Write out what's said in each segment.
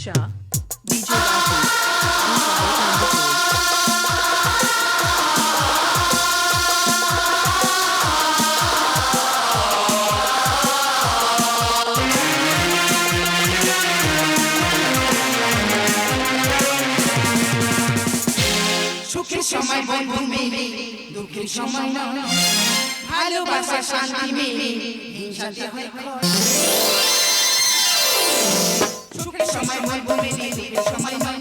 Shah, DJ Rahul, and Violet on the board. সুখের সময় বন্ধু মেলে দুঃখের সময় না ভালোবাসা শান্তি মেলে হিংসাতে হয় সুখের সময় বন্ধু মেলে দুঃখের সময় না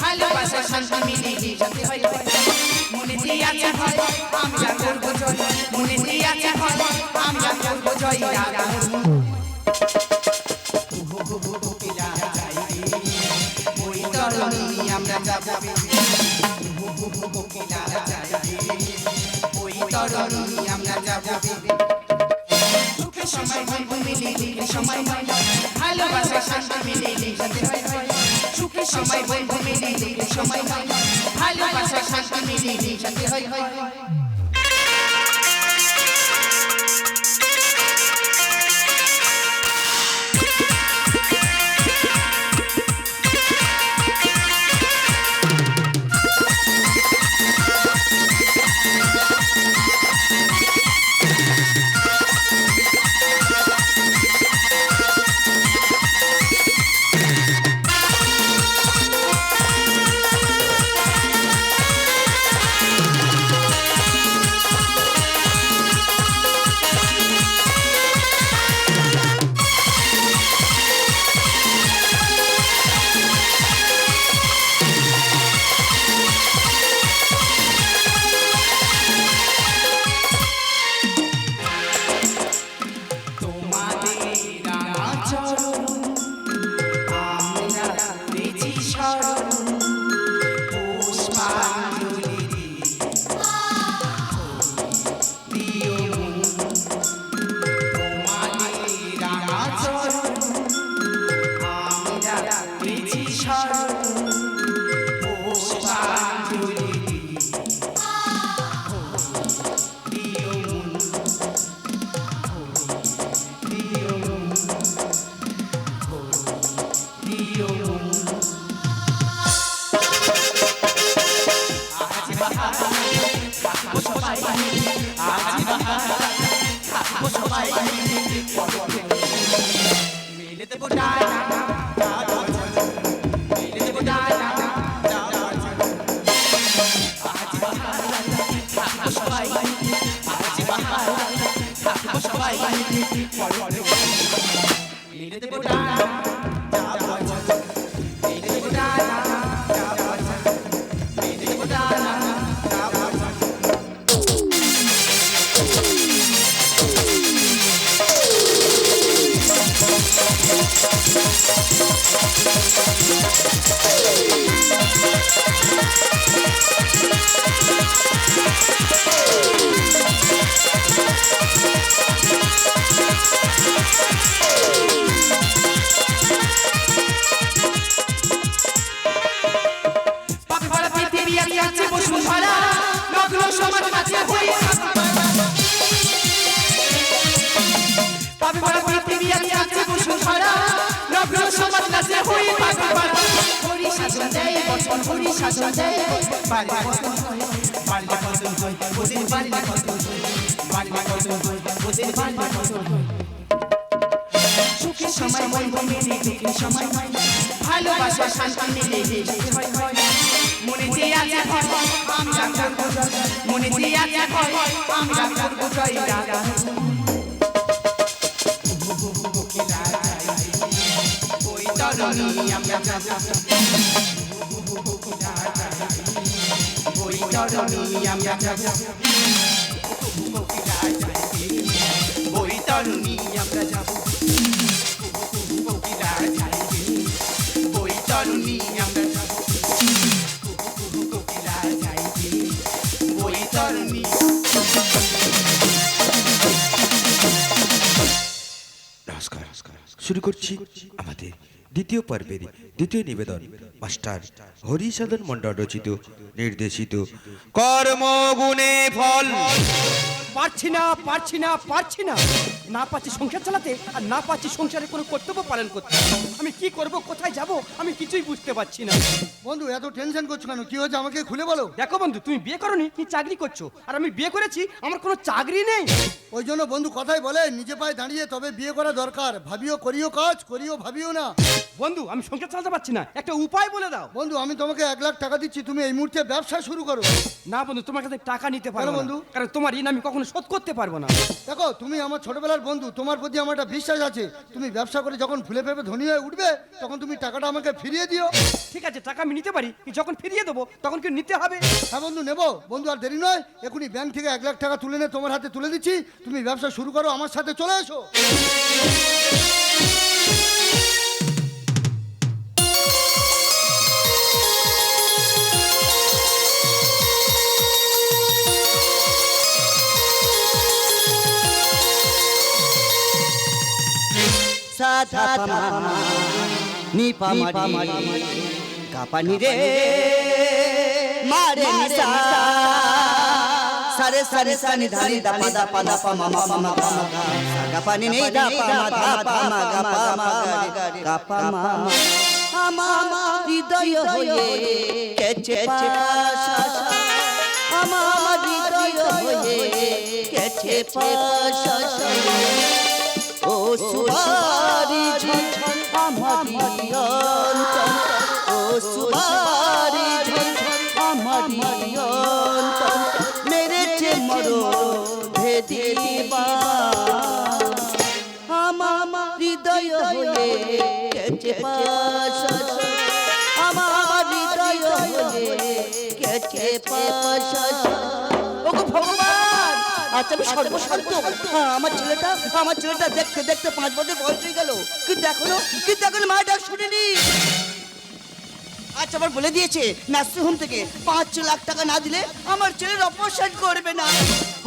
ভালোবাসা শান্তি মেলে হিংসাতে হয় মনে দিয়ে আছে হয় আমরা করব জয় মনে দিয়ে আছে হয় আমরা করব জয় রাধা ওই তরুণী আমরা যাব সুখের সময় বন্ধু মিলে দুঃখের সময় ভালোবাসা শান্তি মিলে সুখের সময় বন্ধু মিলে দুঃখের সময় ভালোবাসা শান্তি মিলে শান্তি হয় সুখের সময় বন্ধু মিলে দুঃখের সময় ভালোবাসা শান্তি মিলে মনে যে আছে আমরা করব মনে যে আছে আমরা করব জয় রাধা ওই তরুণী আমরা যাব ওই তরুণী আমরা যাব ওই তরুণী আমরা যাব ওই তরুণী আমরা যাব ওই তরুণী নমস্কার শুরু করছি আমাদের দ্বিতীয় পর্বের দ্বিতীয় নিবেদন মাস্টার হরিসাধন মন্ডল রচিত নির্দেশিত কর্মগুণে ফল। পারছি না না পাচ্ছি সংসার চালাতে, আর না পাচ্ছি সংসারে কোনো কর্তব্য পালন করতে। আমি কি করব, কোথায় যাব, আমি কিছুই বুঝতে পারছি না। বন্ধু এত টেনশন করছো কেন? কি হয়েছে আমাকে খুলে বলো। দেখো বন্ধু, তুমি বিয়ে করোনি, তুমি চাকরি করছো, আর আমি বিয়ে করেছি, আমার কোনো চাকরি নেই। ওই জন্য বন্ধু কথাই বলে নিজে পায়ে দাঁড়িয়ে তবে বিয়ে করা দরকার। ভাবিও করিও কাজ, করিও ভাবিও না। বন্ধু আমি সংসার চালাতে পারছি না, একটা উপায় বলে দাও। বন্ধু আমি তোমাকে 1 লাখ টাকা দিচ্ছি, তুমি এই মুহূর্তে ব্যবসা শুরু করো। না বন্ধু, তোমার কাছে টাকা নিতে পারবো কেন না বন্ধু? কারণ তোমার ঋণ আমি কখনো শোধ করতে পারবো না। দেখো তুমি আমার ছোটবেলার বন্ধু, তোমার প্রতি আমার একটা বিশ্বাস আছে। তুমি ব্যবসা করে যখন ফুলে ফেপে ধনী হয়ে উঠবে তখন তুমি টাকাটা আমাকে ফিরিয়ে দিও। ঠিক আছে, টাকা আমি নিতে পারি, যখন ফিরিয়ে দেবো তখন কি নিতে হবে? হ্যাঁ বন্ধু নেবো। বন্ধু আর দেরি নয়, এখনই ব্যাংক থেকে 1 লাখ টাকা তুলে তোমার হাতে তুলে দিচ্ছি। তুমি ব্যবসা শুরু করো, আমার সাথে চলে এসো। sa tha pa ma ni pa ma ri ga pa ni re ma re ni sa sa re sa ni dha ni da pa ma ma ga sa ga pa ni da pa ma ga pa ma আমার হৃদয় হয়ে কেচে পাশা আমার হৃদয় হয়ে কেচে পাশা ও সুবারি ঝনঝন আমারি অন্তর ও সুবারি ঝনঝন আমারি অন্তর মেরেছে মরণ ভেদি দিবা আমার হৃদয় হয়ে কেচে পাশা আমার হৃদয় হয়ে কেচে পাশা ওগো ভগবান, আচ্ছা আমি সর্বশান্ত। আমার ছেলেটা দেখতে দেখতে 5 বছর বয়স হয়ে গেল, কিন্তু এখনো মায়ের ডাক শুনিনি। আচ্ছা আবার বলে দিয়েছে নার্সিংহোম থেকে 5 লাখ টাকা না দিলে আমার ছেলের অপারেশন করবে না।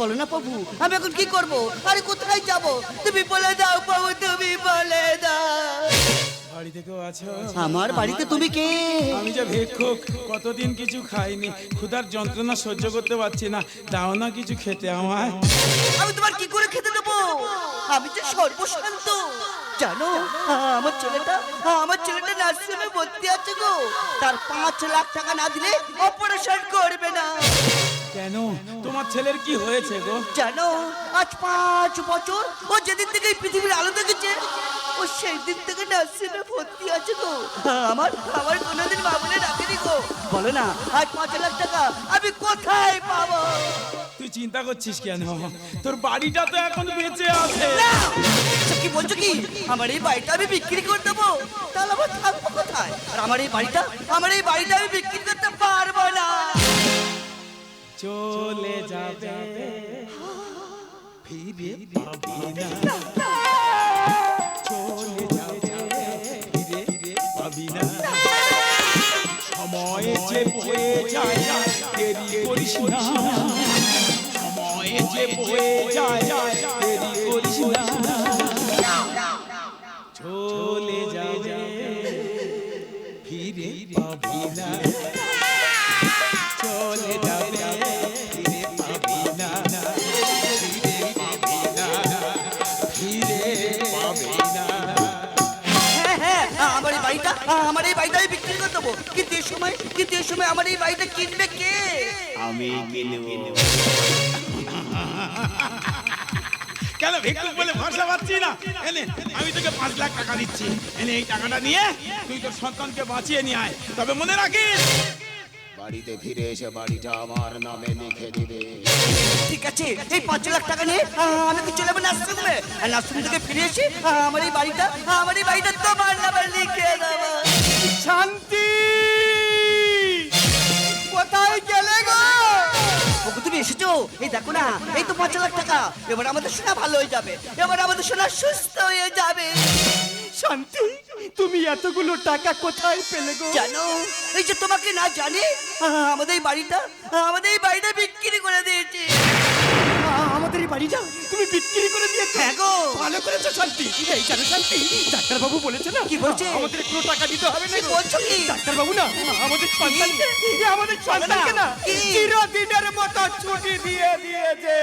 বলো না প্রভু, আমি এখন কি করব? আরে কোথায় যাব? তুমি বলে দাও প্রভু, তুমি বলে দাও। বাড়িতে কেউ আছো? আমার বাড়িতে তুমি কে? আমি যে ভিক্ষুক, কতদিন কিছু খাইনি, ক্ষুধার যন্ত্রণা সহ্য করতে পারছি না, দাও না কিছু খেতে আমায়। আমি তোমার কি করে খেতে দেবো? আমি যে সর্বশান্ত। জানো আমার ছেলেটা নার্সিংহোমে ভর্তি আছে গো। তার 5 লাখ টাকা না দিলে অপারেশন করবে না। কেন, তোমার ছেলের কি হয়েছে গো? জানো আজ 5 বছর ও যেদিন থেকে এই পৃথিবীর আলো দেখেছে ও সেই দিন থেকে নার্সিংহোমে ভর্তি আছে গো। আমার কোনোদিন ভাবলে রাখেনি গো। বলো না আজ 5 লাখ টাকা আমি কোথায় পাবো? তুই চিন্তা করছিস কেন? তোর বাড়িটা তো এখন বেঁচে আছে। কি বলছো কি? আমার এই বাড়িটা আমি বিক্রি করে দেবো, তাহলে আমার থাকবো কোথায়? আর আমার এই বাড়িটা আমি বিক্রি করতে পারবো না। চলে যাবে ফিরে পাবি না, চলে যাবে ফিরে পাবি না। সময় যে বয়ে যায় দেরি করিস না, সময় যে বয়ে যায় দেরি করিস না। চলে যাবে ফিরে পাবি না, চলে যাবে ফিরে পাবি না, ফিরে পাবি না, ফিরে পাবি না। হ্যাঁ, আমার এই বাড়িটা আমি বিক্রি করে দেবো, কিন্তু এই সময় আমার এই বাড়িটা কিনবে কে? আমি কিনবো। কেন ভিক্ষুক বলে ভরসা পাচ্ছি না? এনে আমি তোকে 5 লাখ টাকা দিচ্ছি, এনে এই টাকাটা নিয়ে তুই তোর সন্তানকে বাঁচিয়ে নিয়ে আয়। তবে মনে রাখিস, বাড়িতে ফিরে এসে বাড়িটা আমার নামে লিখে দিবে। ঠিক আছে, এই 5 লাখ টাকা নিয়ে আমি কি চলে যাবো নার্সিংহোমে, আর নার্সিংহোম থেকে ফিরে এসে আমার এই বাড়িটা তোমার নামে লিখে দেবো। শান্তি, কোথায় গেলে গো? ওগো তুমি এসেছো, এই দেখো না, এই তো 5 লাখ টাকা। এবার আমাদের সোনা ভালো হয়ে যাবে, এবার আমাদের সোনা সুস্থ হয়ে যাবে। শান্তি, তুমি এতগুলো টাকা কোথায় পেলে গো? জানো এই যে তোমাকে না জানি আমাদের এই বাড়িটা বিক্রি করে দিয়েছি। আমাদের আমাদের এই বাড়িটা তুমি বিক্রি করে দিয়েছো। হ্যাঁ গো। ভালো করেছো শান্তি। এই জানো শান্তি, ডাক্তার বাবু বলেছে না কি বলছে? আমাদের কোনো টাকা দিতে হবে না। কি বলছো কি? ডাক্তার বাবু না আমাদের সন্তানকে না কি? চিরদিনের মতো ছুটি দিয়ে দিয়েছে।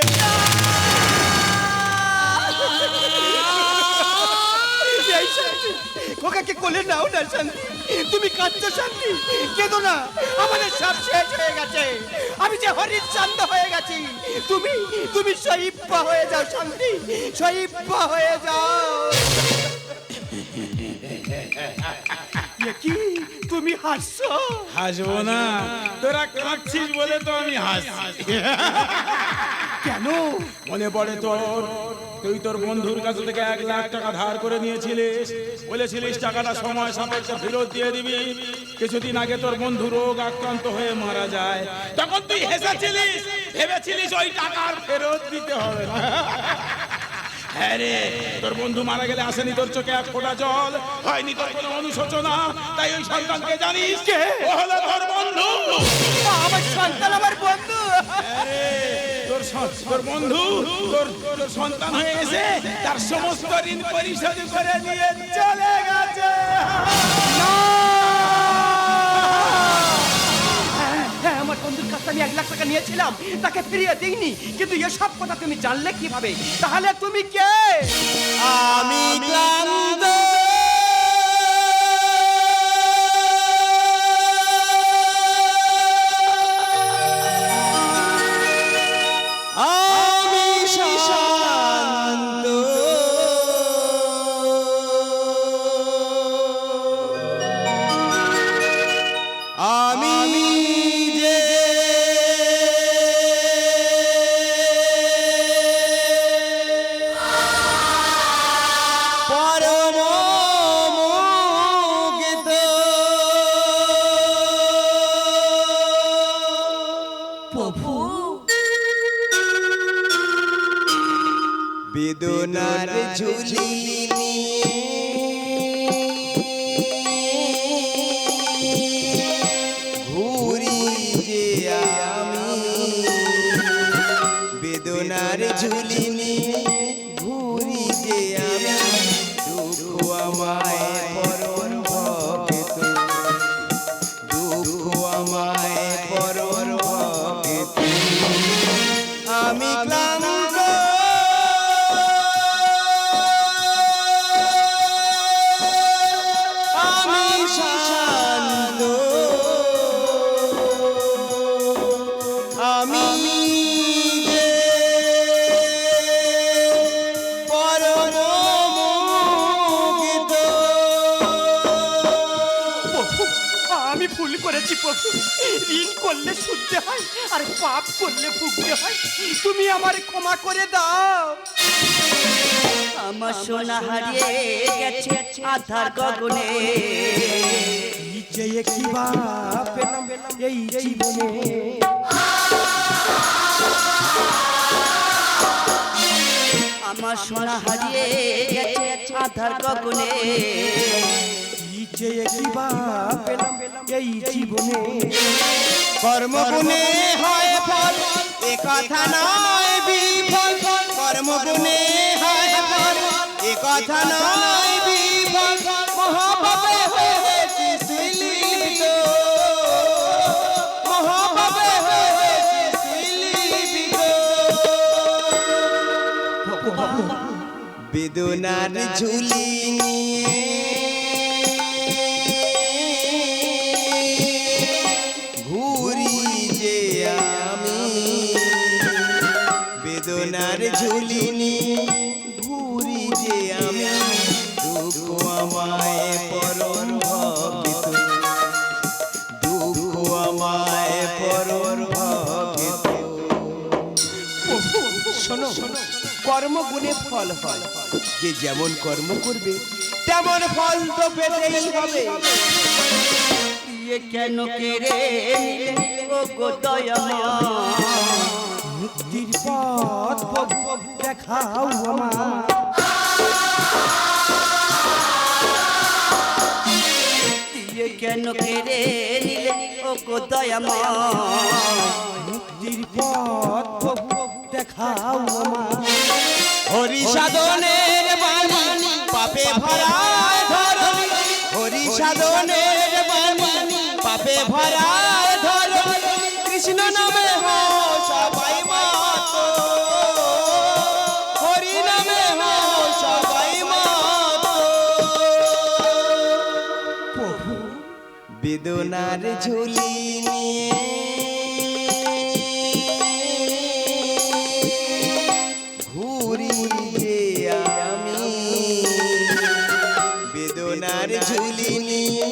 এই শান্তি, খোকাকে কোলে নাও না শান্তি। তুমি কাঁদছো শান্তি, কেঁদো না, আমাদের সব শেষ হয়ে গেছে। আমি যে হরিশ্চন্দ্র হয়ে গেছি, তুমি শহীদা হয়ে যাও শান্তি, শহীদা হয়ে যাও। কি তুমি হাসছো? হাসবো না, তোরা কাঁদছিস বলে তো আমি হাসছি। কেন? মনে পড়ে তোর, তুই তোর বন্ধুর কাছ থেকে 1 লাখ টাকা ধার করে নিয়েছিলিস, বলেছিলিস টাকাটা সময় সাপেক্ষে ফেরত দিয়ে দিবি। কিছুদিন আগে তোর বন্ধু রোগ আক্রান্ত হয়ে মারা যায়, তখন তুই হেসেছিলিস, ভেবেছিলিস ওই টাকা আর ফেরত দিতে হবে না। হ্যাঁ রে, তোর বন্ধু মারা গেলে আসেনি তোর চোখে 1 ফোঁটা জল, হয়নি তোর কোনো অনুশোচনা। তাই ওই সন্তানকে জানিস কে? ও হলো তোর বন্ধু। আমার সন্তান আমার বন্ধু। তোর বন্ধু তোর সন্তান হয়ে এসে তার সমস্ত ঋণ পরিশোধ করে নিয়ে চলে গেছে। হ্যাঁ, আমার বন্ধুর কাছে আমি 1 লাখ টাকা নিয়েছিলাম, তাকে ফিরিয়ে দিইনি। কিন্তু এসব কথা তুমি জানলে কিভাবে? তাহলে তুমি কে? আমি ক্লান্ত, আমি শান্ত, আমি যে পরম মুগ্ধ, প্রভু বেদনার ঝুলি ঘুরি যে আমি, বেদনার ঝুলি ঘুরি যে আমি, দুঃখ আমায় পরম ভক্ত, দুঃখ আমায় পরম ভক্ত, আমি ক্লান্ত, আমি শান্ত, আমি যে পরম মুগ্ধ। প্রভু, আমি ভুল করেছি প্রভু। ঋণ করলে শুনতে হয়, আর পাপ করলে ভুগতে হয়। তুমি আমার ক্ষমা করে দাও। আমার সোনা হারিয়ে গেছে আধার গগনে, যে কি বা পেলাম এই জীবনে। আমার সোনা হারিয়ে গেছে আধার গগনে, যে কি বা পেলাম এই জীবনে। কর্মগুণে হয় ফল, এ কথা নয় বিফল, কর্মগুণে হয় ফল, এ কথা নয় বিফল, মহাপাপে হয়েছি শ্রীলিপ্ত, মহাপাপে হয়েছি শ্রীলিপ্ত। বেদনার ঝুলি ঘুরি যে আমি, বেদনার ঝুলি ঘুরি যে আমি, দুঃখ আমায় পরম ভক্ত, দুঃখ আমায় পরম ভক্ত। শোনো, কর্ম গুণে ফল হয়। যে যেমন কর্ম করবে তেমন ফল তো পেতেই হবে। ইয়ে কেন কেড়ে নিলে ও গো দয়াময়, মুক্তির পথ প্রভু দেখাও আমার। দিয়ে কেন কেড়ে নিলে ও গো দয়াময় মুক্তির পথ প্রভু দেখাও আমার হরি সাধনের বাণী পাপে ভরায় ধরণী হরি সাধনের বাণী পাপে ভরায় ধরণী কৃষ্ণ নামে হও সবাই মাত হরি নামে হও সবাই মাত প্রভু বেদনার ঝুলি নিয়ে ঘুরি যে আমি বেদনার ঝুলি নিয়ে